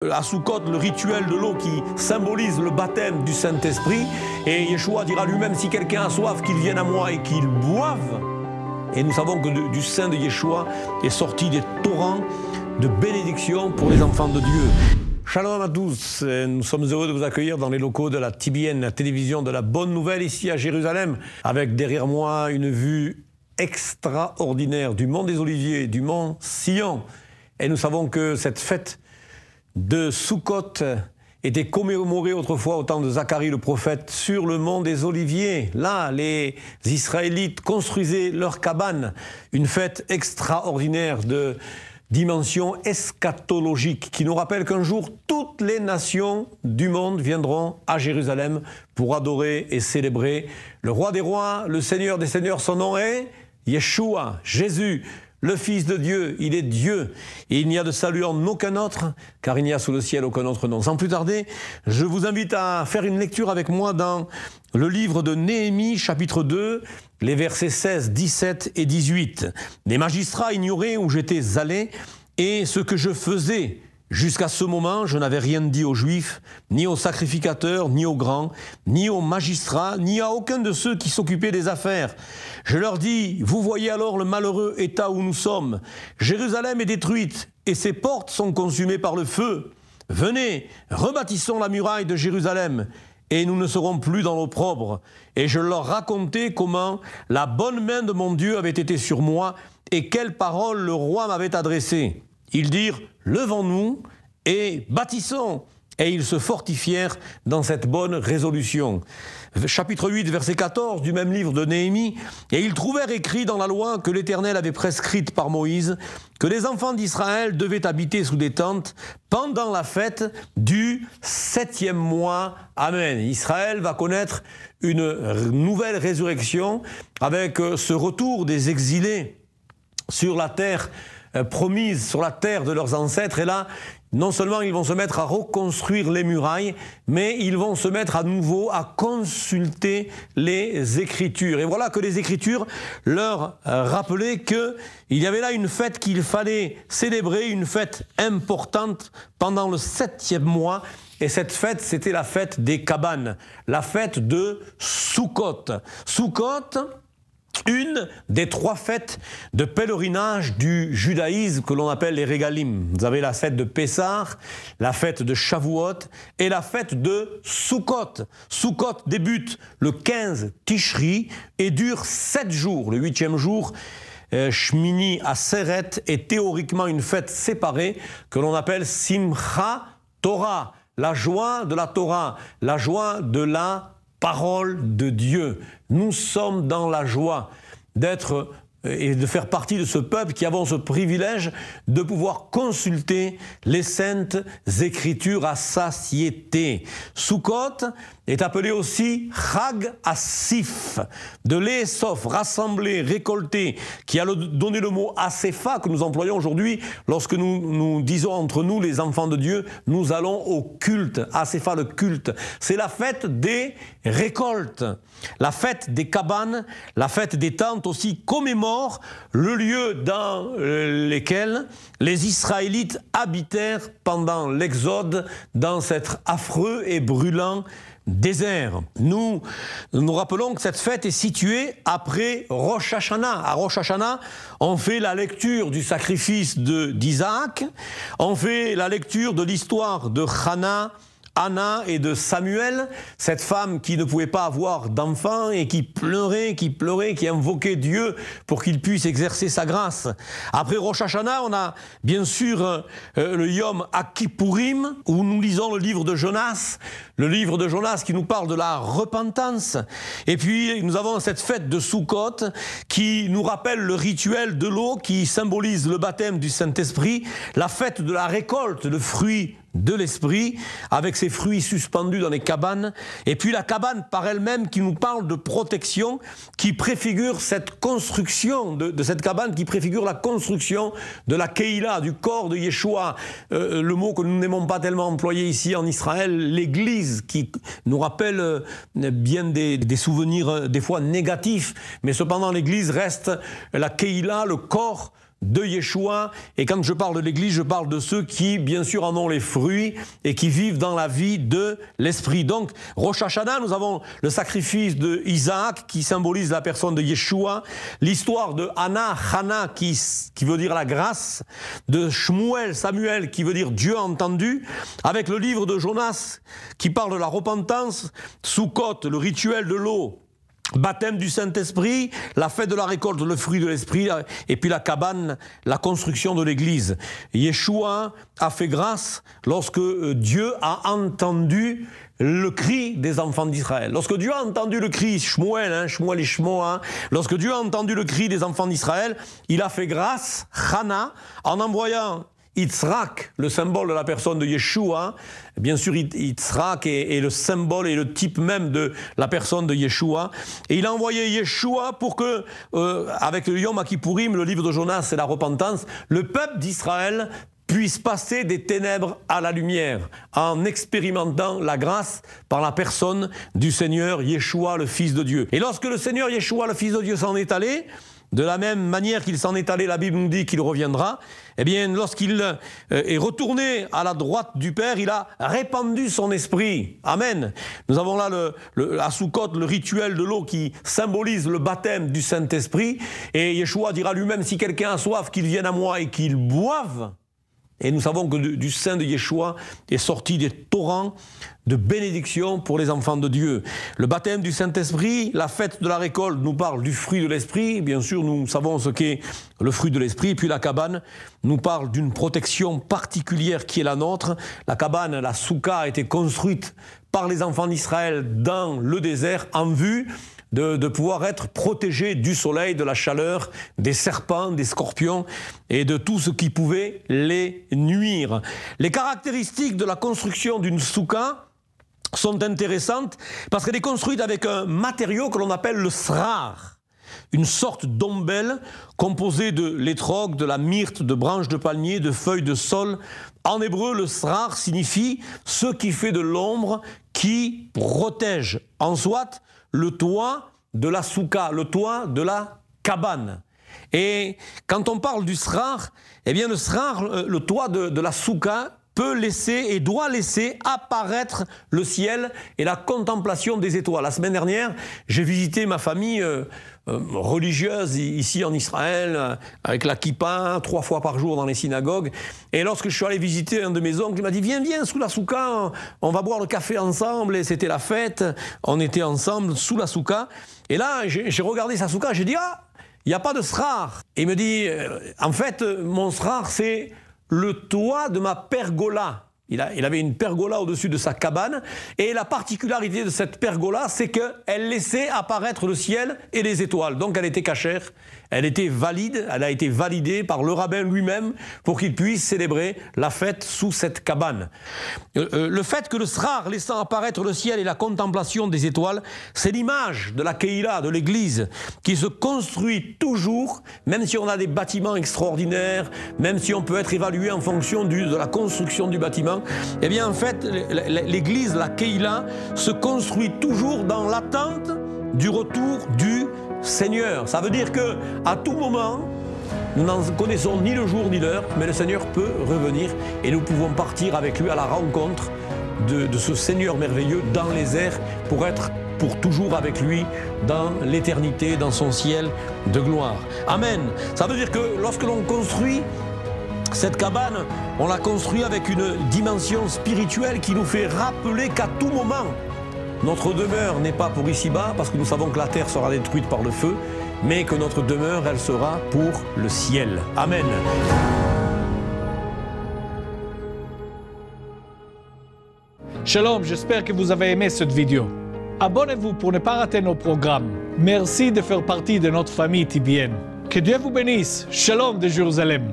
À Sukkot, le rituel de l'eau qui symbolise le baptême du Saint-Esprit. Et Yeshua dira lui-même, si quelqu'un a soif, qu'il vienne à moi et qu'il boive. Et nous savons que du sein de Yeshua est sorti des torrents de bénédiction pour les enfants de Dieu. Shalom à tous, nous sommes heureux de vous accueillir dans les locaux de la TBN, la télévision de la Bonne Nouvelle, ici à Jérusalem, avec derrière moi une vue extraordinaire du mont des Oliviers, du mont Sion. Et nous savons que cette fête de Sukkot était commémorée autrefois au temps de Zacharie le prophète sur le mont des Oliviers. Là, les Israélites construisaient leur cabane, une fête extraordinaire de dimension eschatologique qui nous rappelle qu'un jour, toutes les nations du monde viendront à Jérusalem pour adorer et célébrer le roi des rois, le Seigneur des seigneurs. Son nom est Yeshua, Jésus, le Fils de Dieu. Il est Dieu et il n'y a de salut en aucun autre, car il n'y a sous le ciel aucun autre nom. Sans plus tarder, je vous invite à faire une lecture avec moi dans le livre de Néhémie, chapitre 2, les versets 16, 17 et 18. Les magistrats ignoraient où j'étais allé et ce que je faisais. Jusqu'à ce moment, je n'avais rien dit aux Juifs, ni aux sacrificateurs, ni aux grands, ni aux magistrats, ni à aucun de ceux qui s'occupaient des affaires. Je leur dis, vous voyez alors le malheureux état où nous sommes. Jérusalem est détruite et ses portes sont consumées par le feu. Venez, rebâtissons la muraille de Jérusalem et nous ne serons plus dans l'opprobre. Et je leur racontais comment la bonne main de mon Dieu avait été sur moi et quelles paroles le roi m'avait adressées. Ils dirent, levons-nous et bâtissons. Et ils se fortifièrent dans cette bonne résolution. Chapitre 8, verset 14 du même livre de Néhémie. Et ils trouvèrent écrit dans la loi que l'Éternel avait prescrite par Moïse que les enfants d'Israël devaient habiter sous des tentes pendant la fête du 7e mois. Amen. Israël va connaître une nouvelle résurrection avec ce retour des exilés sur la terre promise, sur la terre de leurs ancêtres. Et là, non seulement ils vont se mettre à reconstruire les murailles, mais ils vont se mettre à nouveau à consulter les Écritures. Et voilà que les Écritures leur rappelaient qu'il y avait là une fête qu'il fallait célébrer, une fête importante pendant le 7e mois. Et cette fête, c'était la fête des cabanes, la fête de Sukkot. Sukkot, une des 3 fêtes de pèlerinage du judaïsme que l'on appelle les régalim. Vous avez la fête de Pessah, la fête de Shavuot et la fête de Sukkot. Sukkot débute le 15 Tishri et dure 7 jours. Le 8e jour, Shmini Aseret, est théoriquement une fête séparée que l'on appelle Simcha Torah, la joie de la Torah, la joie de la parole de Dieu. Nous sommes dans la joie d'être et de faire partie de ce peuple qui avons ce privilège de pouvoir consulter les saintes écritures à satiété. Sukkot est appelé aussi Chag Asif, de l'Esof, rassemblé, récolté, qui a donné le mot Asefa que nous employons aujourd'hui lorsque nous disons entre nous, les enfants de Dieu, nous allons au culte. Asefa, le culte. C'est la fête des récoltes, la fête des cabanes, la fête des tentes aussi commémore le lieu dans lequel les Israélites habitèrent pendant l'Exode dans cet affreux et brûlant désert. Nous rappelons que cette fête est située après Rosh Hashanah. À Rosh Hashanah, on fait la lecture du sacrifice d'Isaac, on fait la lecture de l'histoire de Anna et de Samuel, cette femme qui ne pouvait pas avoir d'enfant et qui pleurait, qui invoquait Dieu pour qu'il puisse exercer sa grâce. Après Rosh Hashanah, on a bien sûr le Yom Kippourim, où nous lisons le livre de Jonas qui nous parle de la repentance. Et puis nous avons cette fête de Sukkot qui nous rappelle le rituel de l'eau qui symbolise le baptême du Saint-Esprit, la fête de la récolte, le fruit de l'esprit, avec ses fruits suspendus dans les cabanes, et puis la cabane par elle-même qui nous parle de protection, qui préfigure cette construction de cette cabane, qui préfigure la construction de la Keïla, du corps de Yeshua, le mot que nous n'aimons pas tellement employer ici en Israël, l'église, qui nous rappelle bien des souvenirs des fois négatifs, mais cependant l'église reste la Keïla, le corps de Yeshua. Et quand je parle de l'Église, je parle de ceux qui, bien sûr, en ont les fruits et qui vivent dans la vie de l'Esprit. Donc, Rosh Hashanah, nous avons le sacrifice de Isaac qui symbolise la personne de Yeshua, l'histoire de Hannah qui veut dire la grâce, de Shmuel, Samuel qui veut dire Dieu entendu, avec le livre de Jonas qui parle de la repentance, Sukkot, le rituel de l'eau, baptême du Saint-Esprit, la fête de la récolte, le fruit de l'Esprit, et puis la cabane, la construction de l'Église. Yeshua a fait grâce lorsque Dieu a entendu le cri des enfants d'Israël. Lorsque Dieu a entendu le cri, Shmuel et Shmoa, lorsque Dieu a entendu le cri des enfants d'Israël, il a fait grâce, Hannah, en envoyant Yitzhak, le symbole de la personne de Yeshua. Bien sûr, Yitzhak est le symbole et le type même de la personne de Yeshua. Et il a envoyé Yeshua pour que, avec le Yom Kippourim, le livre de Jonas et la repentance, le peuple d'Israël puisse passer des ténèbres à la lumière en expérimentant la grâce par la personne du Seigneur Yeshua, le Fils de Dieu. Et lorsque le Seigneur Yeshua, le Fils de Dieu, s'en est allé, de la même manière qu'il s'en est allé, la Bible nous dit qu'il reviendra, eh bien, lorsqu'il est retourné à la droite du Père, il a répandu son esprit. Amen. Nous avons là à Sukkot, le rituel de l'eau qui symbolise le baptême du Saint-Esprit. Et Yeshua dira lui-même, si quelqu'un a soif, qu'il vienne à moi et qu'il boive. Et nous savons que du sein de Yeshua est sorti des torrents de bénédiction pour les enfants de Dieu. Le baptême du Saint-Esprit, la fête de la récolte nous parle du fruit de l'Esprit. Bien sûr, nous savons ce qu'est le fruit de l'Esprit. Puis la cabane nous parle d'une protection particulière qui est la nôtre. La cabane, la soukha, a été construite par les enfants d'Israël dans le désert en vue de pouvoir être protégés du soleil, de la chaleur, des serpents, des scorpions et de tout ce qui pouvait les nuire. Les caractéristiques de la construction d'une soukha sont intéressantes parce qu'elle est construite avec un matériau que l'on appelle le srar, une sorte d'ombelle composée de l'étrog, de la myrte, de branches de palmier, de feuilles de saule. En hébreu, le srar signifie ce qui fait de l'ombre qui protège. En soit, le toit de la soukha, le toit de la cabane. Et quand on parle du srar, eh bien le srar, le toit de la soukha, peut laisser et doit laisser apparaître le ciel et la contemplation des étoiles. La semaine dernière, j'ai visité ma famille religieuse ici en Israël, avec la kippa, 3 fois par jour dans les synagogues. Et lorsque je suis allé visiter un de mes oncles, il m'a dit « Viens sous la soukha, on va boire le café ensemble. » Et c'était la fête, on était ensemble sous la soukha. Et là, j'ai regardé sa soukha, j'ai dit « Ah, il n'y a pas de srar. » Et il me dit « En fait, mon srar, c'est le toit de ma pergola. » Il avait une pergola au-dessus de sa cabane. Et la particularité de cette pergola, c'est qu'elle laissait apparaître le ciel et les étoiles. Donc elle était cachère, elle était valide, elle a été validée par le rabbin lui-même pour qu'il puisse célébrer la fête sous cette cabane. Le fait que le srar laissant apparaître le ciel et la contemplation des étoiles, c'est l'image de la Keïla, de l'Église, qui se construit toujours, même si on a des bâtiments extraordinaires, même si on peut être évalué en fonction de la construction du bâtiment. Eh bien, en fait, l'Église, la Keïla, se construit toujours dans l'attente du retour du Seigneur. Ça veut dire qu'à tout moment, nous n'en connaissons ni le jour ni l'heure, mais le Seigneur peut revenir et nous pouvons partir avec lui à la rencontre de ce Seigneur merveilleux dans les airs pour être pour toujours avec lui dans l'éternité, dans son ciel de gloire. Amen. Ça veut dire que lorsque l'on construit cette cabane, on l'a construit avec une dimension spirituelle qui nous fait rappeler qu'à tout moment, notre demeure n'est pas pour ici-bas, parce que nous savons que la terre sera détruite par le feu, mais que notre demeure, elle sera pour le ciel. Amen. Shalom, j'espère que vous avez aimé cette vidéo. Abonnez-vous pour ne pas rater nos programmes. Merci de faire partie de notre famille TBN. Que Dieu vous bénisse. Shalom de Jérusalem.